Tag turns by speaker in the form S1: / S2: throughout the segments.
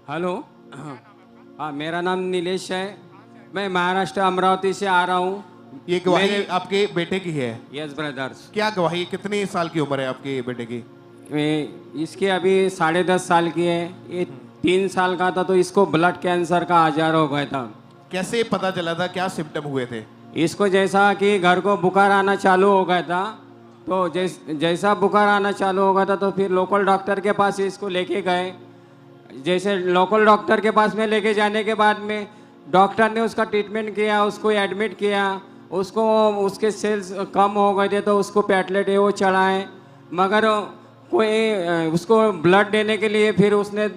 S1: Hello. हाँ, मेरा नाम नीलेश है। मैं महाराष्ट्र अमरावती से आ रहा हूँ।
S2: ये गवाही आपके बेटे की है?
S1: Yes brothers.
S2: क्या गवाही, कितनी साल की उम्र है आपके बेटे की?
S1: इसकी अभी 10.5 साल की है। ये 3 साल का था तो इसको ब्लड कैंसर का आजार हो गया था।
S2: कैसे पता चला था, क्या सिम्टम हुए थे?
S1: इसको जैसा कि घर को बुखार आना चालू हो गया था, तो जैसा बुखार आना चालू हो गया था तो फिर लोकल डॉक्टर के पास इसको लेके गए। जैसे लोकल डॉक्टर के पास में लेके जाने के बाद में डॉक्टर ने उसका ट्रीटमेंट किया, उसको एडमिट किया। उसको उसके सेल्स कम हो गए थे तो उसको प्लेटलेट है वो चढ़ाए, मगर कोई उसको ब्लड देने के लिए फिर उसने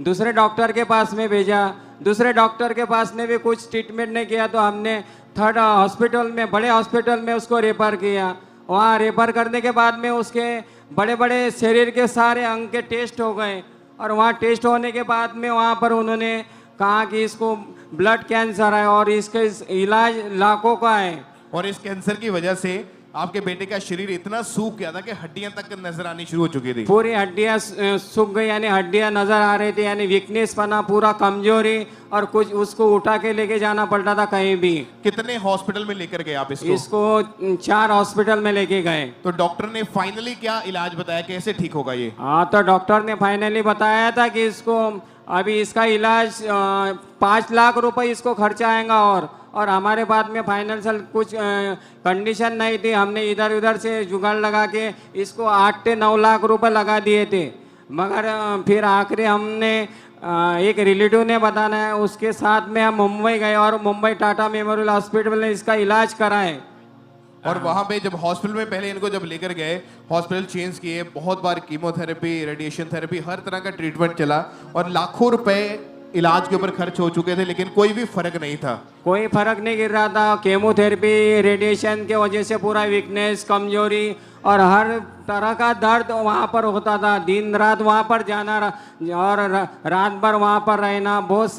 S1: दूसरे डॉक्टर के पास में भेजा। दूसरे डॉक्टर के पास ने भी कुछ ट्रीटमेंट नहीं किया तो हमने थर्ड हॉस्पिटल में, बड़े हॉस्पिटल में उसको रेफर किया। वहाँ रेफर करने के बाद में उसके बड़े बड़े शरीर के सारे अंग के टेस्ट हो गए और वहाँ टेस्ट होने के बाद में वहाँ पर उन्होंने कहा कि इसको ब्लड कैंसर है और इसका इलाज लाखों का है।
S2: और इस कैंसर की वजह से आपके बेटे का शरीर इतना सूख गया था कि हड्डियां तक नजर आनी शुरू हो चुकी थी।
S1: पूरी हड्डियां सूख गई, यानी हड्डियां नजर आ रही थी, यानी वीकनेस पना, पूरा कमजोरी, और कुछ उसको उठा के लेके जाना पड़ता था कहीं भी।
S2: कितने हॉस्पिटल में लेकर गए आप इसको?
S1: इसको 4 हॉस्पिटल में लेके गए।
S2: तो डॉक्टर ने फाइनली क्या इलाज बताया, कैसे ठीक होगा ये?
S1: हाँ, तो डॉक्टर ने फाइनली बताया था कि इसको अभी इसका इलाज 5 लाख रुपए इसको खर्चा आएगा और हमारे बाद में फाइनेंशियल कुछ कंडीशन नहीं थी। हमने इधर उधर से जुगाड़ लगा के इसको 8 से 9 लाख रुपए लगा दिए थे, मगर फिर आखिरी हमने एक रिलेटिव ने बताना है, उसके साथ में हम मुंबई गए और मुंबई टाटा मेमोरियल हॉस्पिटल में इसका इलाज कराए।
S2: और वहां पे जब हॉस्पिटल में पहले इनको जब लेकर गए, हॉस्पिटल चेंज किए, बहुत बार कीमोथेरेपी, रेडिएशन थेरेपी, हर तरह का ट्रीटमेंट चला और लाखों रुपए इलाज के ऊपर खर्च हो चुके थे, लेकिन कोई भी फर्क नहीं था।
S1: कोई फर्क नहीं गिर रहा था। केमोथेरेपी, रेडिएशन के वजह से पूरा वीकनेस, कमजोरी और हर तरह का दर्द वहाँ पर होता था। दिन रात वहाँ पर जाना और रात भर वहाँ पर रहना। बहुत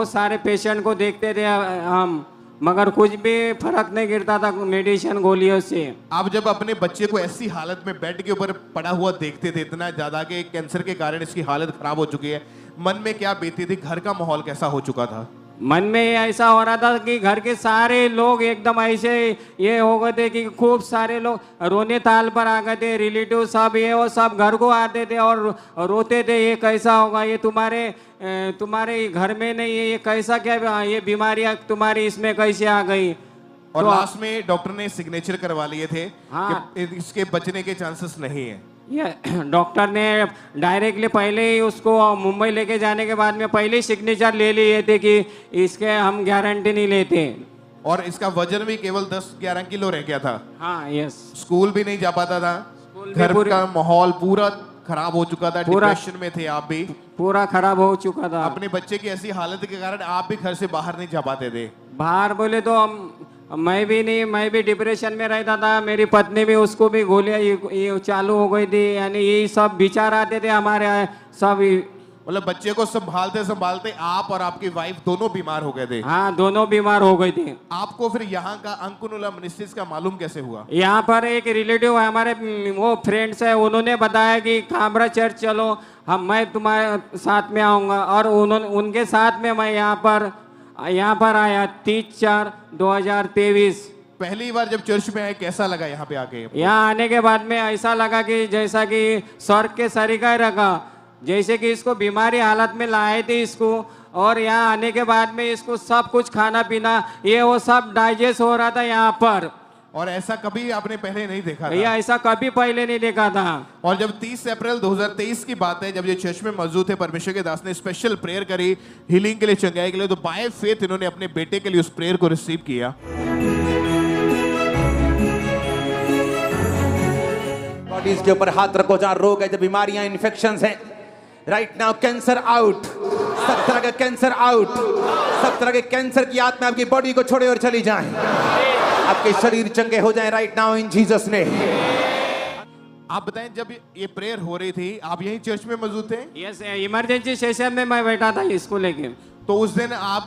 S1: सारे पेशेंट को देखते थे हम, मगर कुछ भी फर्क नहीं गिरता था मेडिसिन गोलियों से।
S2: आप जब अपने बच्चे को ऐसी हालत में बेड के ऊपर पड़ा हुआ देखते थे, इतना ज्यादा कि कैंसर के कारण इसकी हालत खराब हो चुकी है, मन में क्या बीती थी? घर का माहौल कैसा हो चुका था?
S1: मन में ऐसा हो रहा था कि घर के सारे लोग एकदम ऐसे ये हो गए थे कि खूब सारे लोग रोने ताल पर आ गए थे। रिलेटिव सब ये वो सब घर को आते थे और रोते थे, ये कैसा होगा, ये तुम्हारे घर में नहीं है, ये कैसा, क्या ये बीमारियां तुम्हारी इसमें कैसे आ गई।
S2: और
S1: तो
S2: लास्ट में डॉक्टर ने सिग्नेचर करवा लिए थे
S1: हाँ,
S2: कि इसके बचने के चांसेस नहीं है।
S1: ये डॉक्टर ने डायरेक्टली पहले ही उसको मुंबई लेके जाने के बाद में पहले ही सिग्नेचर ले लिए थे कि इसके हम गारंटी नहीं लेते।
S2: और इसका वजन भी केवल 10-11 किलो रह गया था।
S1: हाँ, यस।
S2: स्कूल भी नहीं जा पाता था, घर का माहौल पूरा खराब हो चुका था, डिप्रेशन में थे आप भी,
S1: पूरा खराब हो चुका था।
S2: अपने बच्चे की ऐसी हालत के कारण आप भी घर से बाहर नहीं जा पाते थे।
S1: बाहर बोले तो मैं भी डिप्रेशन में रहता था। मेरी पत्नी भी, उसको भी गोलियां ये चालू हो गई थी, यानी ये सब विचार आते थे हमारे सब।
S2: मतलब बच्चे को संभालते संभालते आप और आपकी वाइफ दोनों बीमार हो गए थे।
S1: हाँ, दोनों बीमार हो गए थे।
S2: आपको फिर यहाँ का अंकुनुला मिनिस्ट्रीज का मालूम कैसे हुआ?
S1: यहाँ पर एक रिलेटिव है हमारे, वो फ्रेंड्स है, उन्होंने बताया कि कामरा चर्च चलो, मैं तुम्हारे साथ में आऊँगा, और उनके साथ में मैं यहाँ पर आया 30/4/2023।
S2: पहली बार जब चर्च में आए कैसा लगा यहाँ पे आके?
S1: यहाँ आने के बाद में ऐसा लगा कि जैसा कि स्वर्ग के सरीका रखा, जैसे कि इसको बीमारी हालत में लाए थे इसको, और यहाँ आने के बाद में इसको सब कुछ खाना पीना ये वो सब डाइजेस्ट हो रहा था यहाँ पर।
S2: और ऐसा कभी आपने पहले नहीं देखा था?
S1: ये ऐसा कभी पहले नहीं देखा था।
S2: और जब 30 अप्रैल 2023 की बात है, जब ये चर्च में मौजूद थे, परमेश्वर के दास ने स्पेशल प्रेयर करी हीलिंग के लिए, चंगाई के लिए, तो बाय फेथ इन्होंने अपने बेटे के लिए उस प्रेयर को रिसीव किया।
S3: बॉडीज के ऊपर हाथ रखो जहां रोग है, जब बीमारियां, इन्फेक्शंस हैं। राइट नाउ कैंसर आउट, सब तरह का कैंसर आउट, सब तरह के कैंसर की आत्मा आपकी बॉडी को छोड़े और चली जाए, आपके शरीर चंगे हो जाएं right now in Jesus name.
S2: आप बताएं, जब ये प्रेयर हो रही थी आप यही चर्च में मौजूद थे?
S1: यस, इमरजेंसी सेशन में मैं बैठा था इसको लेके।
S2: तो उस दिन आप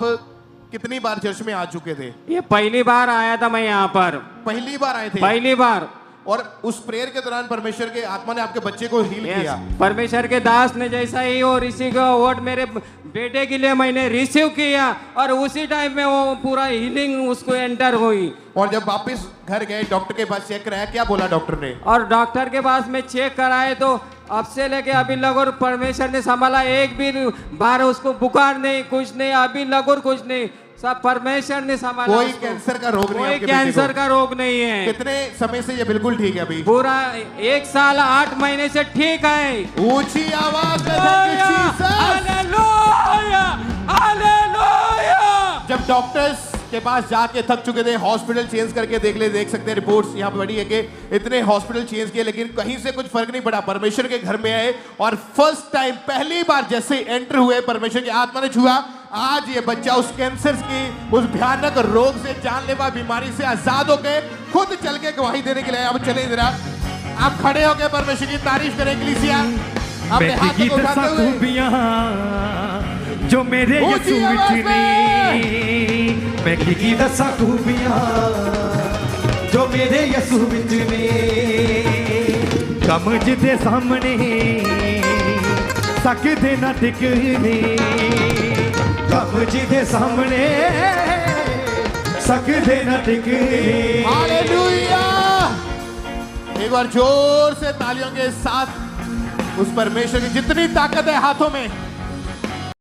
S2: कितनी बार चर्च में आ चुके थे?
S1: ये पहली बार आया था मैं यहाँ पर।
S2: पहली बार आए थे?
S1: पहली बार।
S2: और उस प्रेयर के दौरान परमेश्वर के आत्मा ने आपके बच्चे को हील किया।
S1: परमेश्वर के दास ने जैसा ही वो ऋषि का वर्ड मेरे बेटे के लिए मैंने रिसीव किया और उसी टाइम में वो पूरा हीलिंग उसको एंटर हुई।
S2: और जब वापस घर गए डॉक्टर के पास चेक कराया, क्या बोला डॉक्टर ने?
S1: और डॉक्टर के पास में चेक कराए तो अब से लेके अभी लगोर परमेश्वर ने संभाला, एक भी बार उसको बुखार नहीं, कुछ नहीं, अभी लगोर कुछ नहीं, सब परमेश्वर ने संभाला।
S2: कोई
S1: उसको।
S2: कैंसर का रोग नहीं,
S1: कोई
S2: आपके बेटे
S1: कैंसर
S2: को।
S1: का रोग नहीं है।
S2: कितने समय से ये बिल्कुल ठीक है अभी?
S1: पूरा 1 साल 8 महीने से ठीक है।
S2: ऊंची आवाज में thank you, Jesus।
S1: Hallelujah, hallelujah.
S2: जब डॉक्टर्स के पास जाके थक चुके थे, हॉस्पिटल चेंज करके देख सकते हैं रिपोर्ट्स यहाँ पे बड़ी है कि इतने हॉस्पिटल चेंज किए लेकिन कहीं से कुछ फर्क नहीं पड़ा। परमेश्वर के घर में आए और फर्स्ट टाइम पहली बार जैसे एंटर हुए, परमेश्वर की आत्मा ने छुआ, आज ये बच्चा उस कैंसर की उस भयानक रोग से, जानलेवा बीमारी से आजाद होके खुद चल के गवाही देने के लिए। अब चले जरा आप खड़े होके परमेश्वर की तारीफ करें कलीसिया, अपने हाथ को उठाते हुए।
S4: जो मेरे यीशु विच ने, मैं की दसा खूबियां जो मेरे यीशु विच ने, कम जिदे सामने सकदे ना टिकने, कम जिदे सामने सकदे ना टिकने।
S2: हालेलुया! एक बार जोर से तालियों के साथ उस परमेश्वर की जितनी ताकत है हाथों में,